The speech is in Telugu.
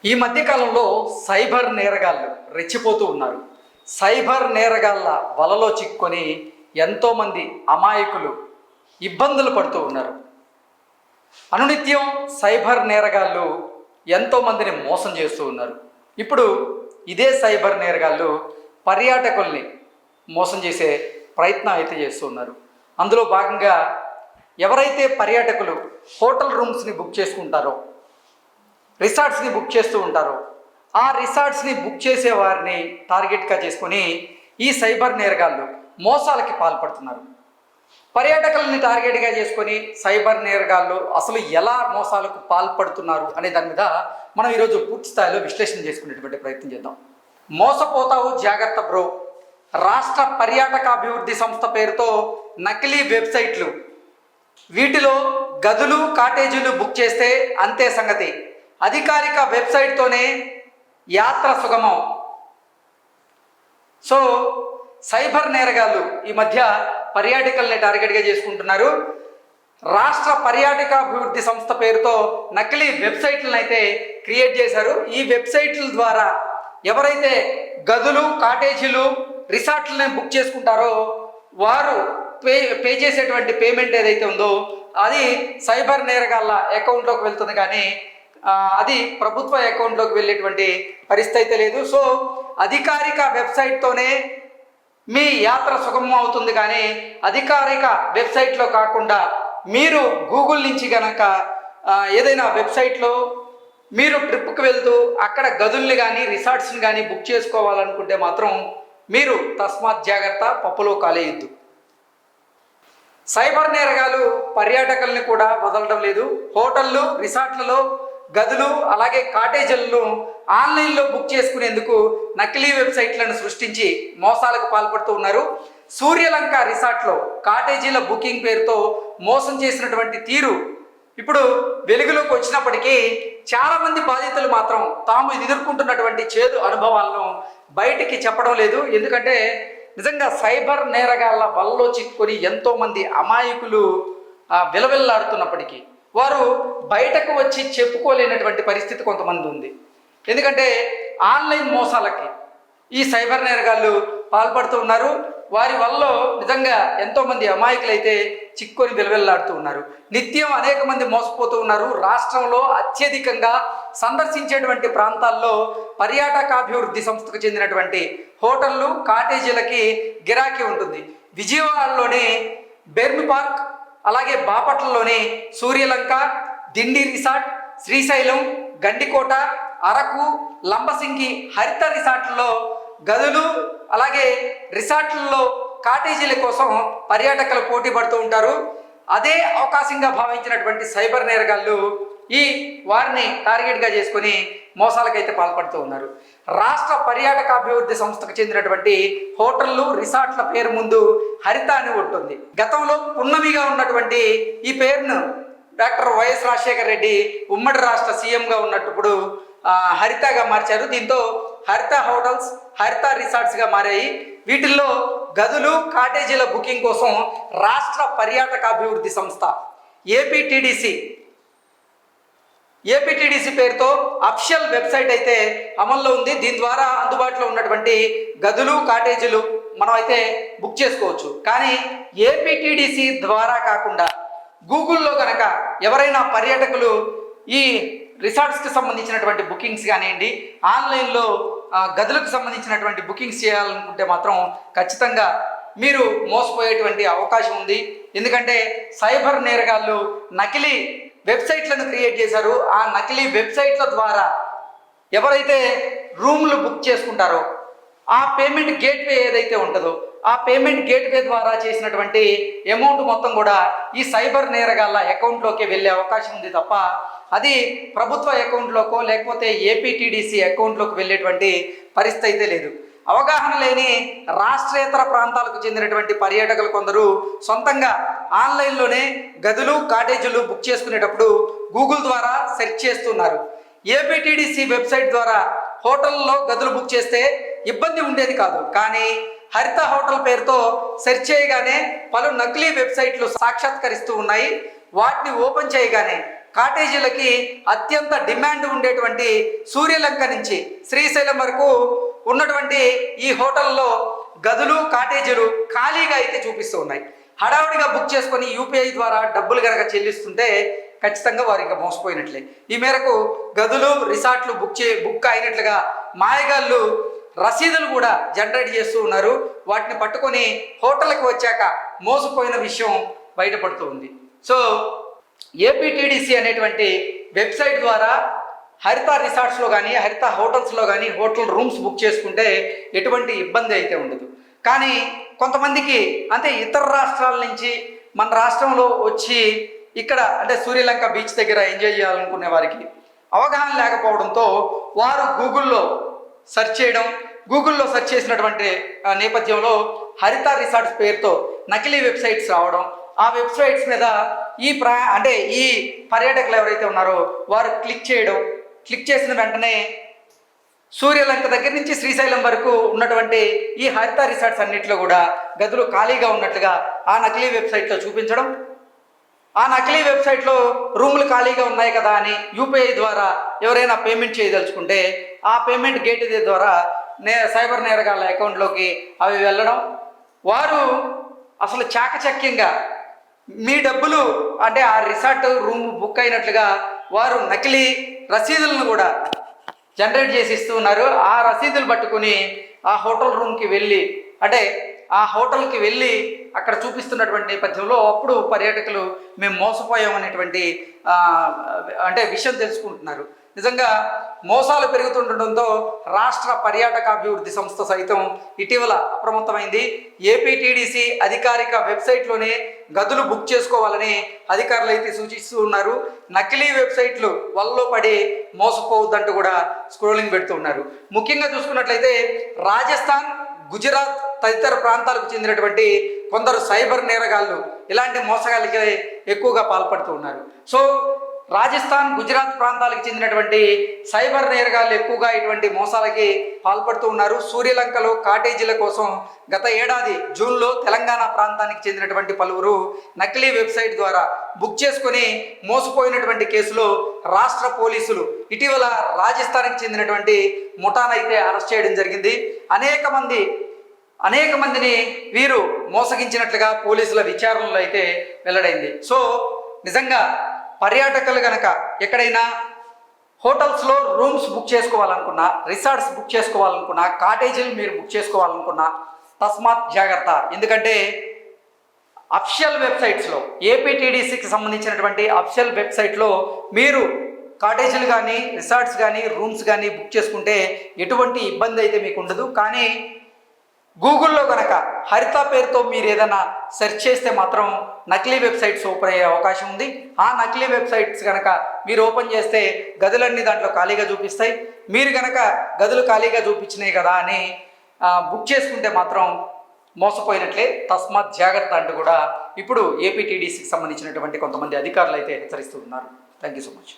ఈ మధ్య కాలంలో సైబర్ నేరగాళ్ళు రెచ్చిపోతూ ఉన్నారు. సైబర్ నేరగాళ్ళ వలలో చిక్కుకొని ఎంతోమంది అమాయకులు ఇబ్బందులు పడుతూ ఉన్నారు. అనునిత్యం సైబర్ నేరగాళ్ళు ఎంతోమందిని మోసం చేస్తూ ఉన్నారు. ఇప్పుడు ఇదే సైబర్ నేరగాళ్ళు పర్యాటకుల్ని మోసం చేసే ప్రయత్నం అయితే చేస్తూ ఉన్నారు. అందులో భాగంగా ఎవరైతే పర్యాటకులు హోటల్ రూమ్స్ని బుక్ చేసుకుంటారో, రిసార్ట్స్ని బుక్ చేస్తూ ఉంటారో, ఆ రిసార్ట్స్ని బుక్ చేసే వారిని టార్గెట్గా చేసుకొని ఈ సైబర్ నేరగాళ్ళు మోసాలకి పాల్పడుతున్నారు. పర్యాటకులని టార్గెట్గా చేసుకొని సైబర్ నేరగాళ్ళు అసలు ఎలా మోసాలకు పాల్పడుతున్నారు అనే దాని మీద మనం ఈరోజు పూర్తి స్థాయిలో విశ్లేషణ చేసుకునేటువంటి ప్రయత్నం చేద్దాం. మోసపోతావు జాగ్రత్త బ్రో. రాష్ట్ర పర్యాటక అభివృద్ధి సంస్థ పేరుతో నకిలీ వెబ్సైట్లు, వీటిలో గదులు కాటేజీలు బుక్ చేస్తే అంతే సంగతి. అధికారిక వెబ్సైట్తోనే యాత్ర సుగమం. సో సైబర్ నేరగాళ్ళు ఈ మధ్య పర్యాటకుల్ని టార్గెట్గా చేసుకుంటున్నారు. రాష్ట్ర పర్యాటక అభివృద్ధి సంస్థ పేరుతో నకిలీ వెబ్సైట్లను అయితే క్రియేట్ చేశారు. ఈ వెబ్సైట్ల ద్వారా ఎవరైతే గదులు కాటేజీలు రిసార్ట్లని బుక్ చేసుకుంటారో వారు పే చేసేటువంటి పేమెంట్ ఏదైతే ఉందో అది సైబర్ నేరగాళ్ళ అకౌంట్లోకి వెళ్తుంది, కానీ అది ప్రభుత్వ అకౌంట్లోకి వెళ్ళేటువంటి పరిస్థితి అయితే లేదు. సో అధికారిక వెబ్సైట్తోనే మీ యాత్ర సుగమం అవుతుంది, కానీ అధికారిక వెబ్సైట్లో కాకుండా మీరు గూగుల్ నుంచి కనుక ఏదైనా వెబ్సైట్లో మీరు ట్రిప్కి వెళ్తూ అక్కడ గదుల్ని కానీ రిసార్ట్స్ని కానీ బుక్ చేసుకోవాలనుకుంటే మాత్రం మీరు తస్మాత్ జాగ్రత్త, పప్పులో కాలేయొద్దు. సైబర్ నేరగాలు పర్యాటకుల్ని కూడా వదలడం లేదు. హోటళ్ళు, రిసార్ట్లలో గదులు అలాగే కాటేజీలను ఆన్లైన్లో బుక్ చేసుకునేందుకు నకిలీ వెబ్సైట్లను సృష్టించి మోసాలకు పాల్పడుతూ ఉన్నారు. సూర్యలంక రిసార్ట్లో కాటేజీల బుకింగ్ పేరుతో మోసం చేసినటువంటి తీరు ఇప్పుడు వెలుగులోకి వచ్చినప్పటికీ చాలామంది బాధితులు మాత్రం తాము ఎదుర్కొంటున్నటువంటి చేదు అనుభవాలను బయటికి చెప్పడం లేదు. ఎందుకంటే నిజంగా సైబర్ నేరగాళ్ళ వలలో చిక్కుకొని ఎంతోమంది అమాయకులు విలవిల్లాడుతున్నప్పటికీ వారు బయటకు వచ్చి చెప్పుకోలేనటువంటి పరిస్థితి కొంతమంది ఉంది. ఎందుకంటే ఆన్లైన్ మోసాలకి ఈ సైబర్ నేరగాళ్ళు పాల్పడుతూ ఉన్నారు. వారి వల్ల నిజంగా ఎంతోమంది అమాయకులైతే చిక్కుకొని విలవిల్లాడుతూ ఉన్నారు. నిత్యం అనేక మంది మోసపోతూ ఉన్నారు. రాష్ట్రంలో అత్యధికంగా సందర్శించేటువంటి ప్రాంతాల్లో పర్యాటకాభివృద్ధి సంస్థకు చెందినటువంటి హోటళ్ళు, కాటేజీలకి గిరాకీ ఉంటుంది. విజయవాడలోని బెర్న్ పార్క్, అలాగే బాపట్లలోని సూర్యలంక, దిండి రిసార్ట్, శ్రీశైలం, గండికోట, అరకు, లంబసింగి హరిత రిసార్ట్లలో గదులు అలాగే రిసార్ట్లలో కాటేజీల కోసం పర్యాటకులు పోటీ పడుతూ ఉంటారు. అదే అవకాశంగా భావించినటువంటి సైబర్ నేరగాళ్ళు ఈ వారిని టార్గెట్గా చేసుకుని మోసాలకైతే పాల్పడుతూ ఉన్నారు. రాష్ట్ర పర్యాటక అభివృద్ధి సంస్థకు చెందినటువంటి హోటళ్ళు, రిసార్ట్ల పేరు ముందు హరిత అని ఉంటుంది. గతంలో పున్నమిగా ఉన్నటువంటి ఈ పేరును డాక్టర్ వైఎస్ రాజశేఖర రెడ్డి ఉమ్మడి రాష్ట్ర సీఎంగా ఉన్నప్పుడు హరితగా మార్చారు. దీంతో హరిత హోటల్స్, హరిత రిసార్ట్స్గా మారాయి. వీటిల్లో గదులు, కాటేజీల బుకింగ్ కోసం రాష్ట్ర పర్యాటక అభివృద్ధి సంస్థ ఏపీటీడీసీ పేరుతో అఫిషియల్ వెబ్సైట్ అయితే అమల్లో ఉంది. దీని ద్వారా అందుబాటులో ఉన్నటువంటి గదులు, కాటేజీలు మనం అయితే బుక్ చేసుకోవచ్చు. కానీ ఏపీటీడీసీ ద్వారా కాకుండా గూగుల్లో కనుక ఎవరైనా పర్యాటకులు ఈ రిసార్ట్స్కి సంబంధించినటువంటి బుకింగ్స్ కానివ్వండి, ఆన్లైన్లో గదులకు సంబంధించినటువంటి బుకింగ్స్ చేయాలనుకుంటే మాత్రం ఖచ్చితంగా మీరు మోసపోయేటువంటి అవకాశం ఉంది. ఎందుకంటే సైబర్ నేరగాళ్ళు నకిలీ వెబ్సైట్లను క్రియేట్ చేశారు. ఆ నకిలీ వెబ్సైట్ల ద్వారా ఎవరైతే రూమ్లు బుక్ చేసుకుంటారో ఆ పేమెంట్ గేట్వే ఏదైతే ఉంటుందో ఆ పేమెంట్ గేట్వే ద్వారా చేసినటువంటి అమౌంట్ మొత్తం కూడా ఈ సైబర్ నేరగాళ్ళ అకౌంట్లోకి వెళ్ళే అవకాశం ఉంది తప్ప అది ప్రభుత్వ అకౌంట్లోకో లేకపోతే ఏపీటీడీసీ అకౌంట్లోకి వెళ్ళేటువంటి పరిస్థితి అయితే లేదు. అవగాహన లేని రాష్ట్రేతర ప్రాంతాలకు చెందినటువంటి పర్యాటకులు కొందరు సొంతంగా ఆన్లైన్లోనే గదులు, కాటేజీలు బుక్ చేసుకునేటప్పుడు గూగుల్ ద్వారా సెర్చ్ చేస్తున్నారు. ఏపీటీడీసీ వెబ్సైట్ ద్వారా హోటల్లో గదులు బుక్ చేస్తే ఇబ్బంది ఉండేది కాదు, కానీ హరిత హోటల్ పేరుతో సెర్చ్ చేయగానే పలు నకిలీ వెబ్సైట్లు సాక్షాత్కరిస్తూ ఉన్నాయి. వాటిని ఓపెన్ చేయగానే కాటేజీలకి అత్యంత డిమాండ్ ఉండేటువంటి సూర్యలంక నుంచి శ్రీశైలం వరకు ఉన్నటువంటి ఈ హోటల్లో గదులు కాటేజీలు ఖాళీగా అయితే చూపిస్తూ ఉన్నాయి. హడావుడిగా బుక్ చేసుకొని యూపీఐ ద్వారా డబ్బులు కనుక చెల్లిస్తుంటే ఖచ్చితంగా వారు ఇంకా మోసపోయినట్లే. ఈ మేరకు గదులు రిసార్ట్లు బుక్ అయినట్లుగా మాయగాళ్ళు రసీదులు కూడా జనరేట్ చేస్తూ ఉన్నారు. వాటిని పట్టుకొని హోటల్కి వచ్చాక మోసపోయిన విషయం బయటపడుతూ ఉంది. సో ఏపీటీడీసీ అనేటువంటి వెబ్సైట్ ద్వారా హరిత రిసార్ట్స్లో కానీ హరిత హోటల్స్లో కానీ హోటల్ రూమ్స్ బుక్ చేసుకుంటే ఎటువంటి ఇబ్బంది అయితే ఉండదు. కానీ కొంతమందికి అంటే ఇతర రాష్ట్రాల నుంచి మన రాష్ట్రంలో వచ్చి ఇక్కడ అంటే సూర్యలంక బీచ్ దగ్గర ఎంజాయ్ చేయాలనుకునే వారికి అవగాహన లేకపోవడంతో వారు గూగుల్లో సెర్చ్ చేయడం, గూగుల్లో సెర్చ్ చేసినటువంటి నేపథ్యంలో హరిత రిసార్ట్స్ పేరుతో నకిలీ వెబ్సైట్స్ రావడం, ఆ వెబ్సైట్స్ మీద ఈ పర్యాటకులు ఎవరైతే ఉన్నారో వారు క్లిక్ చేసిన వెంటనే సూర్యలంక దగ్గర నుంచి శ్రీశైలం వరకు ఉన్నటువంటి ఈ హరిత రిసార్ట్స్ అన్నింటిలో కూడా గదులు ఖాళీగా ఉన్నట్లుగా ఆ నకిలీ వెబ్సైట్లో చూపించడం, ఆ నకిలీ వెబ్సైట్లో రూములు ఖాళీగా ఉన్నాయి కదా అని యూపీఐ ద్వారా ఎవరైనా పేమెంట్ చేయదలుచుకుంటే ఆ పేమెంట్ గేట్వే ద్వారా సైబర్ నేరగాళ్ళ అకౌంట్లోకి అవి వెళ్ళడం, వారు అసలు చాకచక్యంగా మీ డబ్బులు అంటే ఆ రిసార్ట్ రూమ్ బుక్ అయినట్లుగా వారు నకిలీ రసీదులను కూడా జనరేట్ చేసి ఇస్తూ ఉన్నారు. ఆ రసీదులు పట్టుకుని ఆ హోటల్ రూమ్కి వెళ్ళి అంటే ఆ హోటల్కి వెళ్ళి అక్కడ చూపిస్తున్నటువంటి నేపథ్యంలో అప్పుడు పర్యాటకులు మేము మోసపోయామనేటువంటి అంటే విషయం తెలుసుకుంటున్నారు. నిజంగా మోసాలు పెరుగుతుండటంతో రాష్ట్ర పర్యాటకాభివృద్ధి సంస్థ సైతం ఇటీవల అప్రమత్తమైంది. ఏపీటీడీసీ అధికారిక వెబ్సైట్లోనే గదులు బుక్ చేసుకోవాలని అధికారులు అయితే సూచిస్తూ ఉన్నారు. నకిలీ వెబ్సైట్లు వల్లో పడి మోసపోవద్దంటూ కూడా స్క్రోలింగ్ పెడుతూ ఉన్నారు. ముఖ్యంగా చూసుకున్నట్లయితే రాజస్థాన్, గుజరాత్ తదితర ప్రాంతాలకు చెందినటువంటి కొందరు సైబర్ నేరగాళ్ళు ఇలాంటి మోసగాళ్ళకి ఎక్కువగా పాల్పడుతూ ఉన్నారు. సో రాజస్థాన్, గుజరాత్ ప్రాంతాలకు చెందినటువంటి సైబర్ నేరగాళ్ళు ఎక్కువగా ఇటువంటి మోసాలకి పాల్పడుతూ ఉన్నారు. సూర్యలంకలో కాటేజీల కోసం గత ఏడాది జూన్లో తెలంగాణ ప్రాంతానికి చెందినటువంటి పలువురు నకిలీ వెబ్సైట్ ద్వారా బుక్ చేసుకొని మోసపోయినటువంటి కేసులో రాష్ట్ర పోలీసులు ఇటీవల రాజస్థాన్కి చెందినటువంటి ముఠానైతే అరెస్ట్ చేయడం జరిగింది. అనేక మందిని వీరు మోసగించినట్లుగా పోలీసుల విచారణలో అయితే వెల్లడైంది. సో నిజంగా పర్యాటకులు కనుక ఎక్కడైనా హోటల్స్లో రూమ్స్ బుక్ చేసుకోవాలనుకున్నా, రిసార్ట్స్ బుక్ చేసుకోవాలనుకున్నా, కాటేజీలు మీరు బుక్ చేసుకోవాలనుకున్నా తస్మాత్ జాగ్రత్త. ఎందుకంటే అఫిషియల్ వెబ్సైట్స్లో ఏపీటీడీసీకి సంబంధించినటువంటి అఫిషియల్ వెబ్సైట్లో మీరు కాటేజీలు కానీ రిసార్ట్స్ కానీ రూమ్స్ కానీ బుక్ చేసుకుంటే ఎటువంటి ఇబ్బంది అయితే మీకు ఉండదు. కానీ గూగుల్లో కనుక హరిత పేరుతో మీరు ఏదైనా సెర్చ్ చేస్తే మాత్రం నకిలీ వెబ్సైట్స్ ఓపెన్ అయ్యే అవకాశం ఉంది. ఆ నకిలీ వెబ్సైట్స్ కనుక మీరు ఓపెన్ చేస్తే గదులన్నీ దాంట్లో ఖాళీగా చూపిస్తాయి. మీరు కనుక గదులు ఖాళీగా చూపించినాయి కదా అని బుక్ చేసుకుంటే మాత్రం మోసపోయినట్లే. తస్మాత్ జాగ్రత్త అంటూ కూడా ఇప్పుడు ఏపీటీడీసీకి సంబంధించినటువంటి కొంతమంది అధికారులు అయితే హెచ్చరిస్తూ ఉన్నారు. Thank you so much.